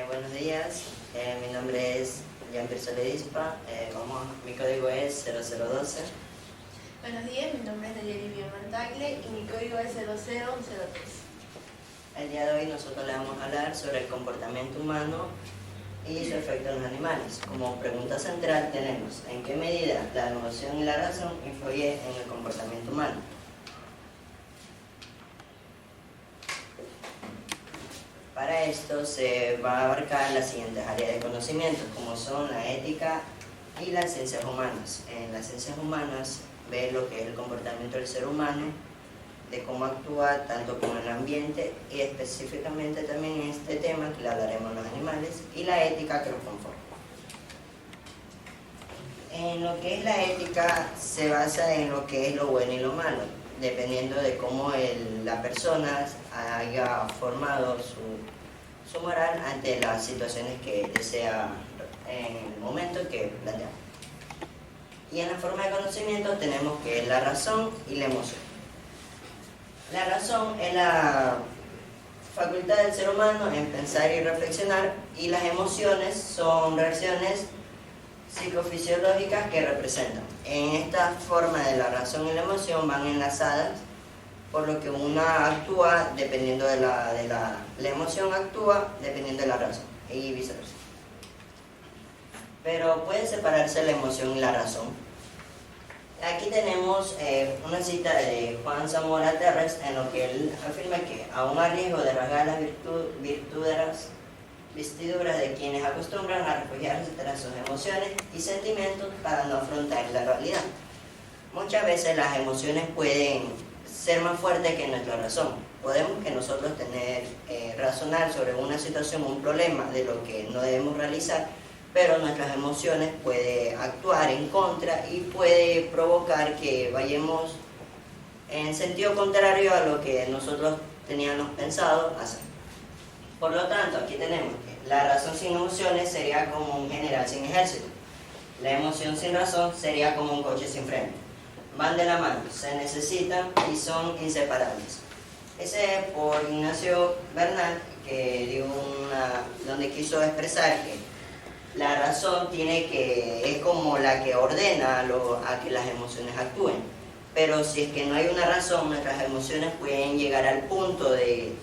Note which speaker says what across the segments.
Speaker 1: Buenos días, mi nombre es Jean-Pierre Soledispa, mi código es 0012.
Speaker 2: Buenos días, mi nombre es Nayeli Biomantagle y mi código es 0003.
Speaker 1: El día de hoy nosotros le vamos a hablar sobre el comportamiento humano y su efecto en los animales. Como pregunta central tenemos: ¿en qué medida la emoción y la razón influyen en el comportamiento humano? Para esto se va a abarcar las siguientes áreas de conocimiento, como son la ética y las ciencias humanas. En las ciencias humanas ve lo que es el comportamiento del ser humano, de cómo actúa tanto con el ambiente y específicamente también en este tema que le hablaremos de los animales, y la ética que lo conforma. En lo que es la ética se basa en lo que es lo bueno y lo malo, dependiendo de cómo la persona haya formado su moral ante las situaciones que desea en el momento que plantea. Y en la forma de conocimiento tenemos que es la razón y la emoción. La razón es la facultad del ser humano en pensar y reflexionar, y las emociones son reacciones psicofisiológicas que representan. En esta forma de la razón y la emoción van enlazadas, por lo que una actúa dependiendo de la emoción actúa dependiendo de la razón y viceversa. Pero puede separarse la emoción y la razón. Aquí tenemos una cita de Juan Zamora Terres, en lo que él afirma que aún a riesgo de rasgar las vestiduras de quienes acostumbran a refugiarse tras sus emociones y sentimientos para no afrontar la realidad. Muchas veces las emociones pueden ser más fuertes que nuestra razón. Podemos que nosotros razonar sobre una situación, un problema de lo que no debemos realizar, pero nuestras emociones pueden actuar en contra y puede provocar que vayamos en sentido contrario a lo que nosotros teníamos pensado hacer. Por lo tanto, aquí tenemos que la razón sin emociones sería como un general sin ejército. La emoción sin razón sería como un coche sin freno. Van de la mano, se necesitan y son inseparables. Ese es por Ignacio Bernal, que dio donde quiso expresar que la razón es como la que ordena a que las emociones actúen. Pero si es que no hay una razón, nuestras emociones pueden llegar al punto de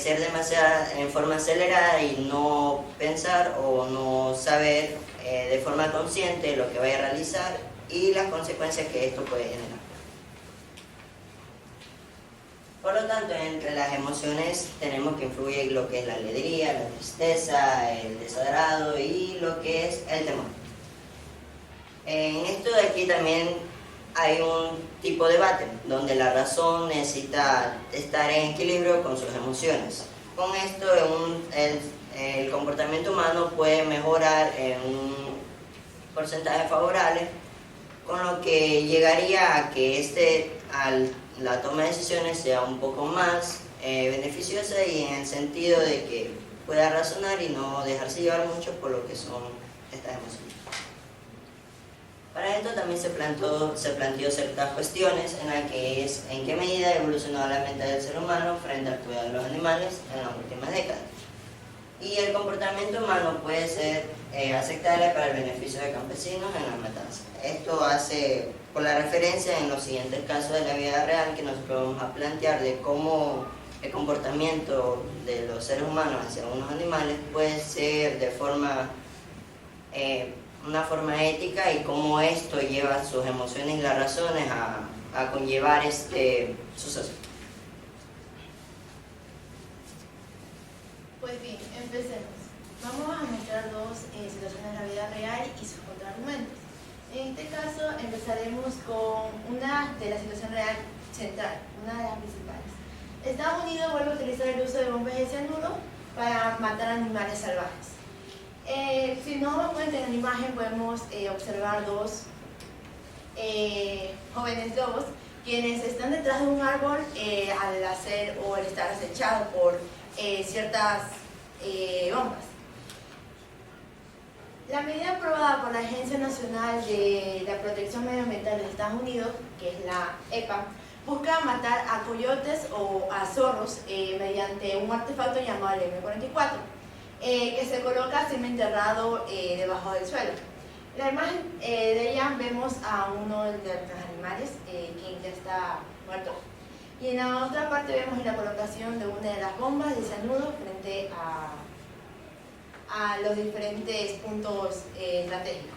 Speaker 1: ser demasiado en forma acelerada y no pensar o no saber de forma consciente lo que vaya a realizar y las consecuencias que esto puede generar. Por lo tanto, entre las emociones tenemos que influir lo que es la alegría, la tristeza, el desagrado y lo que es el temor. En esto de aquí también hay un tipo de debate donde la razón necesita estar en equilibrio con sus emociones. Con esto el comportamiento humano puede mejorar en un porcentaje favorable, con lo que llegaría a que la toma de decisiones sea un poco más beneficiosa, y en el sentido de que pueda razonar y no dejarse llevar mucho por lo que son estas emociones. Para esto también se planteó ciertas cuestiones en las que es en qué medida ha evolucionado la mente del ser humano frente al cuidado de los animales en las últimas décadas. Y el comportamiento humano puede ser aceptable para el beneficio de campesinos en la matanza. Esto hace por la referencia en los siguientes casos de la vida real que nosotros vamos a plantear de cómo el comportamiento de los seres humanos hacia unos animales puede ser de una forma ética, y cómo esto lleva sus emociones y las razones a conllevar este suceso.
Speaker 2: Pues bien, empecemos. Vamos a mostrar dos situaciones de la vida real y sus contraargumentos. En este caso empezaremos con una de la situación real central, una de las principales. Estados Unidos vuelve a utilizar el uso de bombas de cianuro para matar animales salvajes. Si nos damos cuenta en la imagen podemos observar dos jóvenes lobos quienes están detrás de un árbol al estar acechados por ciertas bombas. La medida aprobada por la Agencia Nacional de la Protección Medioambiental de Estados Unidos, que es la EPA, busca matar a coyotes o a zorros mediante un artefacto llamado el M44. que se coloca semienterrado debajo del suelo. En la imagen de ella vemos a uno de los animales, quien ya está muerto. Y en la otra parte vemos la colocación de una de las bombas de cianuro frente a los diferentes puntos estratégicos.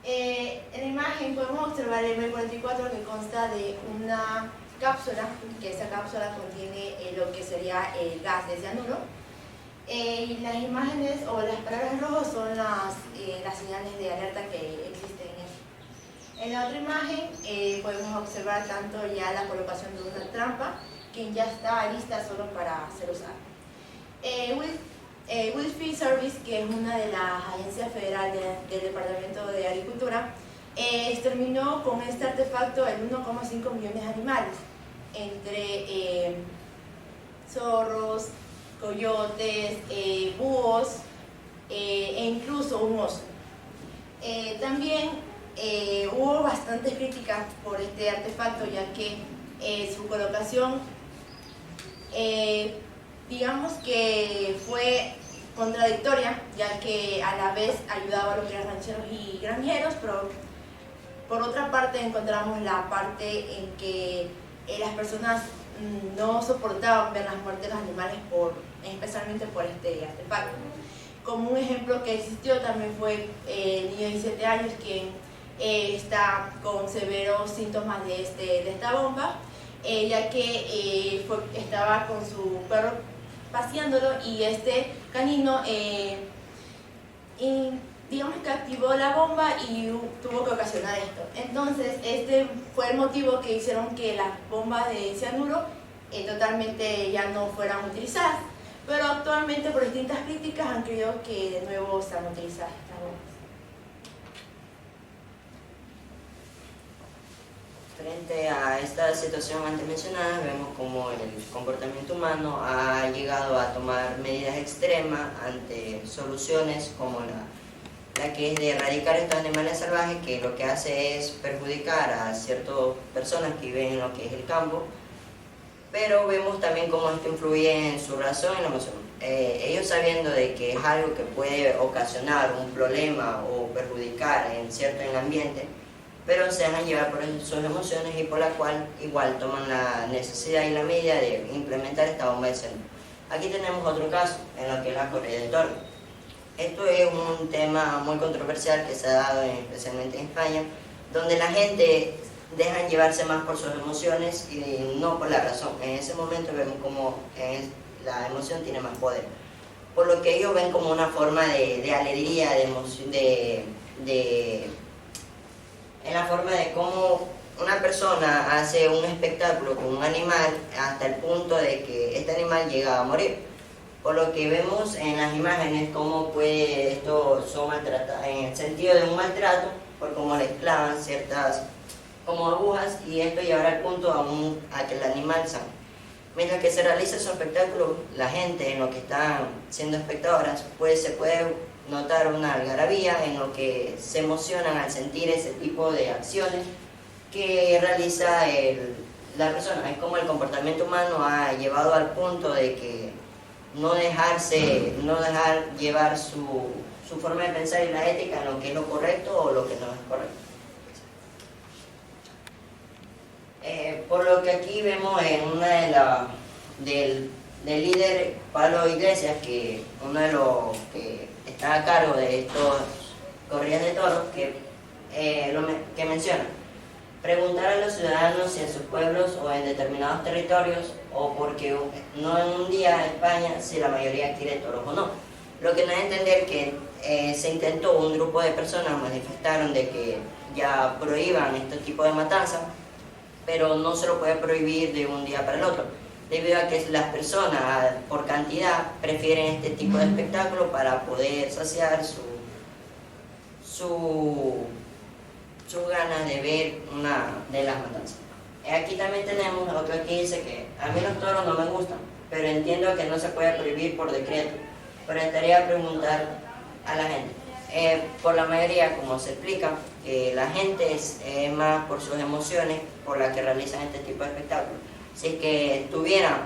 Speaker 2: En la imagen podemos observar el M44 que consta de una cápsula, que esa cápsula contiene lo que sería el gas de cianuro. Y las imágenes o las palabras rojas son las señales de alerta que existen en esto. En la otra imagen podemos observar tanto ya la colocación de una trampa que ya está lista solo para ser usada. Wilfield Service, que es una de las agencias federales del Departamento de Agricultura, exterminó con este artefacto el 1,5 millones de animales, entre zorros, coyotes, búhos e incluso un oso. También hubo bastantes críticas por este artefacto, ya que su colocación digamos que fue contradictoria, ya que a la vez ayudaba a los rancheros y granjeros, pero por otra parte encontramos la parte en que las personas no soportaban ver las muertes de los animales, especialmente por este artefacto. Como un ejemplo que existió también fue el niño de 17 años que está con severos síntomas de esta bomba, ya que estaba con su perro paseándolo y este canino digamos que activó la bomba y tuvo que ocasionar esto. Entonces este fue el motivo que hicieron que las bombas de cianuro totalmente ya no fueran utilizadas, pero actualmente por distintas críticas han querido que de nuevo sean utilizadas estas bombas.
Speaker 1: Frente a esta situación antes mencionada, vemos cómo el comportamiento humano ha llegado a tomar medidas extremas ante soluciones como la que es de erradicar estos animales salvajes, que lo que hace es perjudicar a ciertas personas que viven en lo que es el campo, pero vemos también cómo esto influye en su razón y la emoción. Ellos sabiendo de que es algo que puede ocasionar un problema o perjudicar en el ambiente, pero se dejan llevar por sus emociones y por la cual igual toman la necesidad y la medida de implementar esta bomba de cianuro. Aquí tenemos otro caso en lo que es la corrida de toros. Esto es un tema muy controversial que se ha dado especialmente en España, donde la gente dejan llevarse más por sus emociones y no por la razón. En ese momento vemos como la emoción tiene más poder, por lo que ellos ven como una forma de alegría, de emoción, en la forma de cómo una persona hace un espectáculo con un animal hasta el punto de que este animal llega a morir. Por lo que vemos en las imágenes cómo puede esto son maltratados, en el sentido de un maltrato, por cómo les clavan ciertas como agujas, y esto llevará al punto a que el animal sangre. Mientras que se realiza su espectáculo, la gente en lo que están siendo espectadoras, pues se puede notar una algarabía en lo que se emocionan al sentir ese tipo de acciones que realiza la persona. Es como el comportamiento humano ha llevado al punto de que no dejar llevar su forma de pensar y la ética en lo que es lo correcto o lo que no es correcto. Por lo que aquí vemos en una del líder Pablo Iglesias, que uno de los que está a cargo de estos corridas de toros, que menciona: preguntar a los ciudadanos si en sus pueblos o en determinados territorios, o porque no en un día en España, si la mayoría quiere toros o no. Lo que no es entender que se intentó, un grupo de personas manifestaron de que ya prohíban este tipo de matanzas, pero no se lo puede prohibir de un día para el otro, debido a que las personas por cantidad prefieren este tipo de espectáculo para poder saciar su ganas de ver una de las matanzas. Aquí también tenemos otro que dice que a mí los toros no me gustan, pero entiendo que no se puede prohibir por decreto, pero estaría a preguntar a la gente. Por la mayoría, como se explica, que la gente es más por sus emociones por las que realizan este tipo de espectáculos. Si es que tuvieran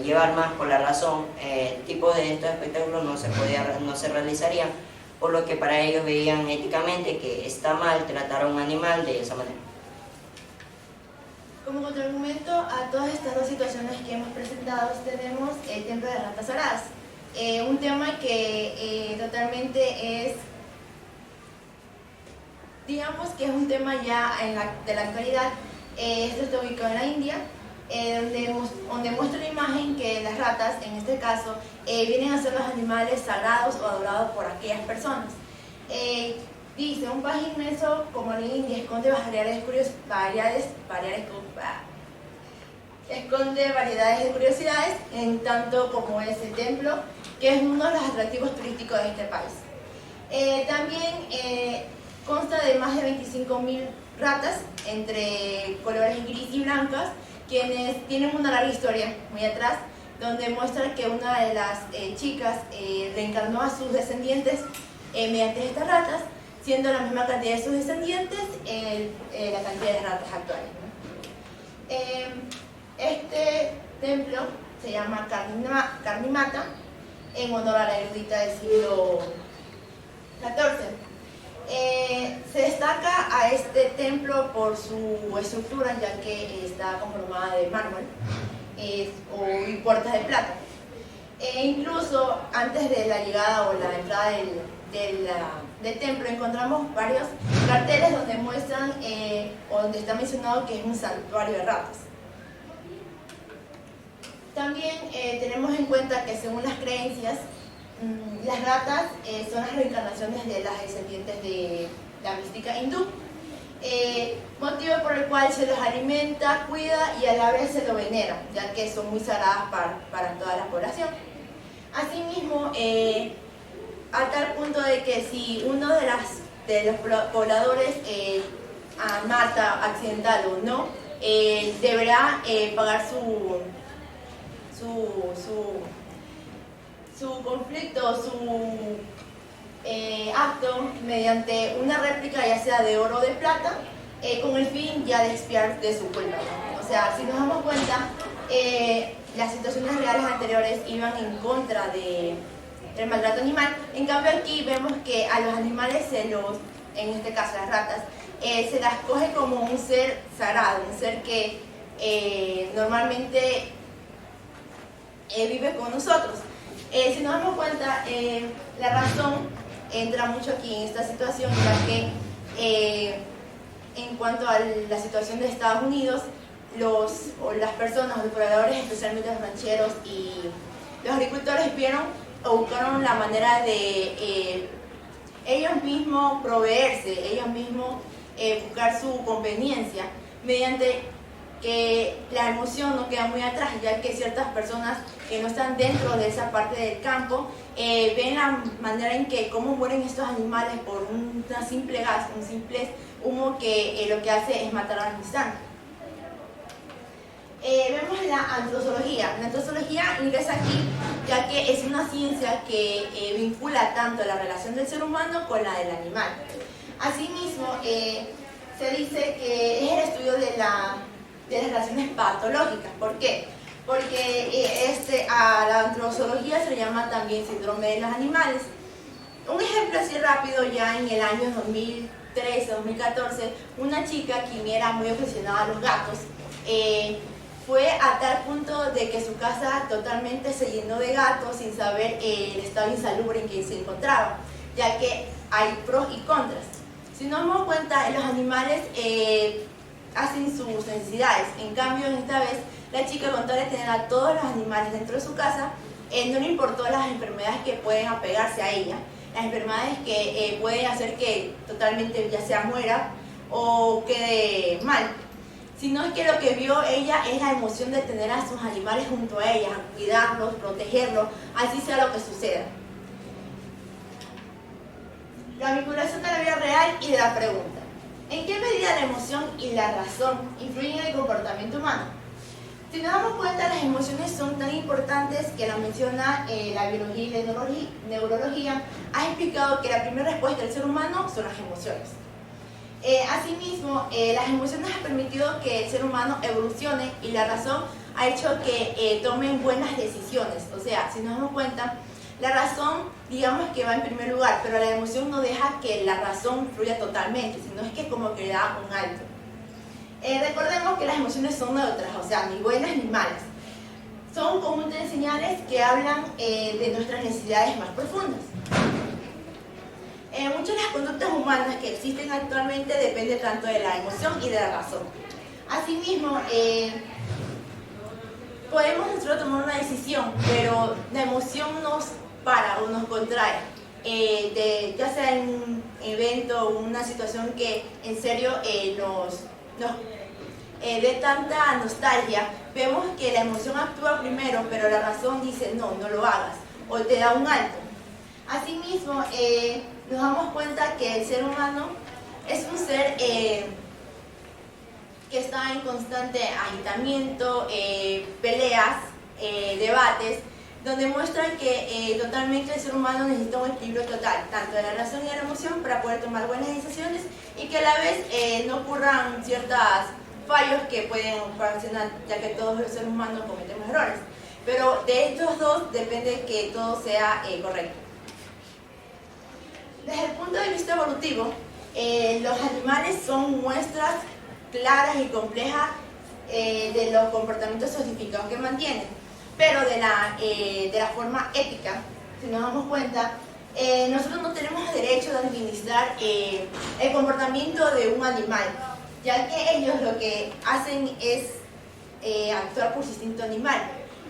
Speaker 1: llevar más por la razón, tipo de estos espectáculos no se realizarían, por lo que para ellos veían éticamente que está mal tratar a un animal de esa manera.
Speaker 2: Como contraargumento a todas estas dos situaciones que hemos presentado, tenemos el templo de ratas aradas, un tema que totalmente es, digamos que es un tema ya de la actualidad. Esto está ubicado en la India, donde muestra la imagen que las ratas, en este caso, vienen a ser los animales sagrados o adorados por aquellas personas. Dice, un país inmenso como la India esconde variedades de curiosidades, en tanto como es el templo, que es uno de los atractivos turísticos de este país. También consta de más de 25.000 ratas entre colores gris y blancas, quienes tienen una larga historia muy atrás, donde muestran que una de las chicas reencarnó a sus descendientes mediante estas ratas, siendo la misma cantidad de sus descendientes la cantidad de ratas actuales, ¿no? Este templo se llama Karnimata, en honor a la erudita del siglo XIV. Se destaca a este templo por su estructura, ya que está conformada de mármol y puertas de plata. Incluso antes de la llegada o la entrada del templo encontramos varios carteles donde muestran o donde está mencionado que es un santuario de ratas. También tenemos en cuenta que según las creencias, las ratas son las reencarnaciones de las descendientes de la mística hindú, motivo por el cual se los alimenta, cuida y a la vez se lo venera, ya que son muy sagradas para toda la población. Asimismo, a tal punto de que si uno de los pobladores mata accidental o no, deberá pagar su conflicto, su acto mediante una réplica ya sea de oro o de plata, con el fin ya de expiar de su culpa. O sea, si nos damos cuenta, las situaciones reales anteriores iban en contra del maltrato animal. En cambio aquí vemos que a los animales en este caso las ratas, se las coge como un ser sagrado, un ser que normalmente vive con nosotros. Si nos damos cuenta, la razón entra mucho aquí en esta situación, ya que en cuanto a la situación de Estados Unidos, las personas, los pobladores, especialmente los rancheros y los agricultores, vieron o buscaron la manera de ellos mismos proveerse, ellos mismos buscar su conveniencia, mediante que la emoción no queda muy atrás, ya que ciertas personas que no están dentro de esa parte del campo ven la manera en que cómo mueren estos animales por una simple gas, un simple humo que lo que hace es matar al instante. Vemos la antrozoología. La antrozoología ingresa aquí, ya que es una ciencia que vincula tanto la relación del ser humano con la del animal. Asimismo, se dice que es el estudio de las relaciones patológicas. ¿Por qué? Porque a la antrozoología se le llama también síndrome de los animales. Un ejemplo así rápido, ya en el año 2013-2014, una chica quien era muy obsesionada a los gatos, fue a tal punto de que su casa totalmente se llenó de gatos sin saber el estado insalubre en que se encontraba, ya que hay pros y contras. Si nos damos cuenta, los animales hacen sus necesidades. En cambio, esta vez, la chica, con tal de tener a todos los animales dentro de su casa, no le importó las enfermedades que pueden apegarse a ella, las enfermedades que pueden hacer que totalmente ya sea muera o quede mal, sino es que lo que vio ella es la emoción de tener a sus animales junto a ella, cuidarlos, protegerlos, así sea lo que suceda. La vinculación de la vida real y de la pregunta: ¿en qué medida la emoción y la razón influyen en el comportamiento humano? Si nos damos cuenta, las emociones son tan importantes que la menciona la biología y la neurología ha explicado que la primera respuesta del ser humano son las emociones. Asimismo, las emociones han permitido que el ser humano evolucione y la razón ha hecho que tomen buenas decisiones. O sea, si nos damos cuenta, la razón, digamos que va en primer lugar, pero la emoción no deja que la razón fluya totalmente, sino es que como que le da un alto. Recordemos que las emociones son neutras, o sea, ni buenas ni malas. Son un conjunto de señales que hablan de nuestras necesidades más profundas. Muchas de las conductas humanas que existen actualmente dependen tanto de la emoción y de la razón. Asimismo, podemos nosotros tomar una decisión, pero la emoción nos para o nos contrae, ya sea en un evento o una situación que en serio nos dé tanta nostalgia. Vemos que la emoción actúa primero, pero la razón dice no lo hagas, o te da un alto. Asimismo, nos damos cuenta que el ser humano es un ser que está en constante agitamiento, peleas, debates, donde muestran que totalmente el ser humano necesita un equilibrio total, tanto de la razón y de la emoción, para poder tomar buenas decisiones y que a la vez no ocurran ciertos fallos que pueden ocasionar, ya que todos los seres humanos cometemos errores. Pero de estos dos depende que todo sea correcto. Desde el punto de vista evolutivo, los animales son muestras claras y complejas de los comportamientos sofisticados que mantienen, pero de la forma ética, si nos damos cuenta, nosotros no tenemos derecho de administrar el comportamiento de un animal, ya que ellos lo que hacen es actuar por su instinto animal.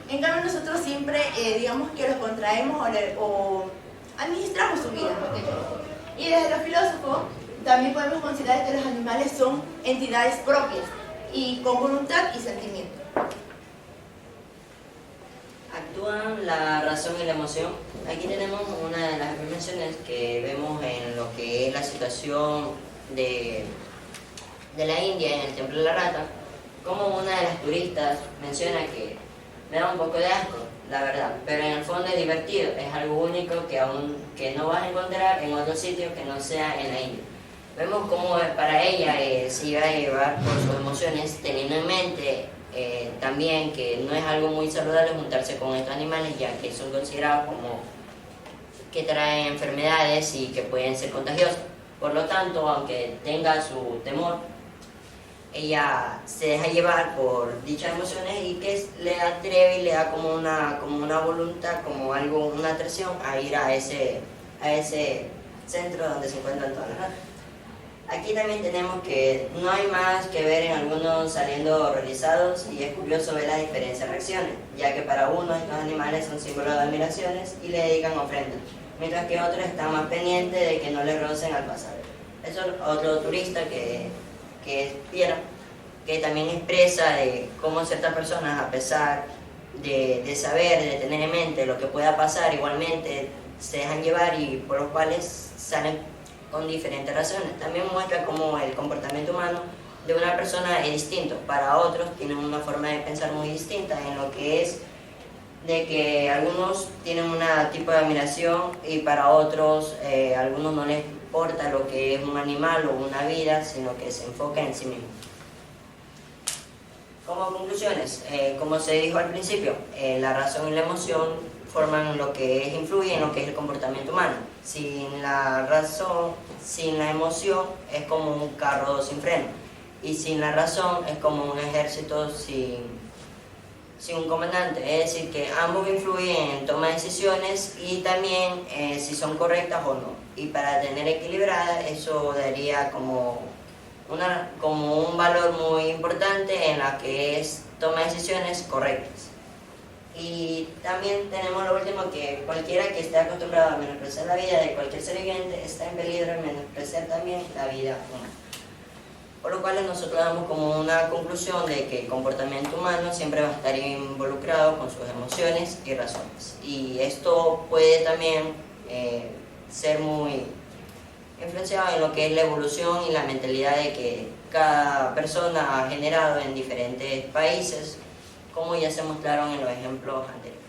Speaker 2: En cambio nosotros siempre digamos que los contraemos o administramos su vida. Y desde los filósofos también podemos considerar que los animales son entidades propias y con voluntad y sentimiento.
Speaker 1: Actúan la razón y la emoción. Aquí tenemos una de las afirmaciones que vemos en lo que es la situación de la India en el Templo de la Rata, como una de las turistas menciona que me da un poco de asco, la verdad, pero en el fondo es divertido, es algo único que no vas a encontrar en otro sitio que no sea en la India. Vemos cómo para ella se iba a llevar por sus emociones, teniendo en mente también que no es algo muy saludable juntarse con estos animales, ya que son considerados como que traen enfermedades y que pueden ser contagiosas. Por lo tanto, aunque tenga su temor, ella se deja llevar por dichas emociones y que le atreve y le da como una voluntad, como algo, una atracción a ir a ese centro donde se encuentran todas las ratas. Aquí también tenemos que no hay más que ver en algunos saliendo horrorizados, y es curioso ver las diferentes reacciones, ya que para unos estos animales son símbolos de admiraciones y le dedican ofrendas, mientras que otros están más pendientes de que no le rocen al pasar. Eso es otro turista que es Piera, que también expresa de cómo ciertas personas, a pesar de saber, de tener en mente lo que pueda pasar, igualmente se dejan llevar y por los cuales salen con diferentes razones. También muestra cómo el comportamiento humano de una persona es distinto. Para otros tienen una forma de pensar muy distinta, en lo que es de que algunos tienen un tipo de admiración y para otros algunos no les importa lo que es un animal o una vida, sino que se enfoca en sí mismo. Como conclusiones, como se dijo al principio, la razón y la emoción forman lo que influye en lo que es el comportamiento humano. Sin la razón, sin la emoción, es como un carro sin freno. Y sin la razón, es como un ejército sin un comandante. Es decir, que ambos influyen en toma de decisiones y también si son correctas o no. Y para tener equilibrada, eso daría como un valor muy importante en la que es toma de decisiones correctas. Y también tenemos lo último, que cualquiera que esté acostumbrado a menospreciar la vida de cualquier ser viviente está en peligro de menospreciar también la vida humana. Por lo cual nosotros damos como una conclusión de que el comportamiento humano siempre va a estar involucrado con sus emociones y razones. Y esto puede también ser muy influenciado en lo que es la evolución y la mentalidad de que cada persona ha generado en diferentes países, como ya se mostraron en los ejemplos anteriores.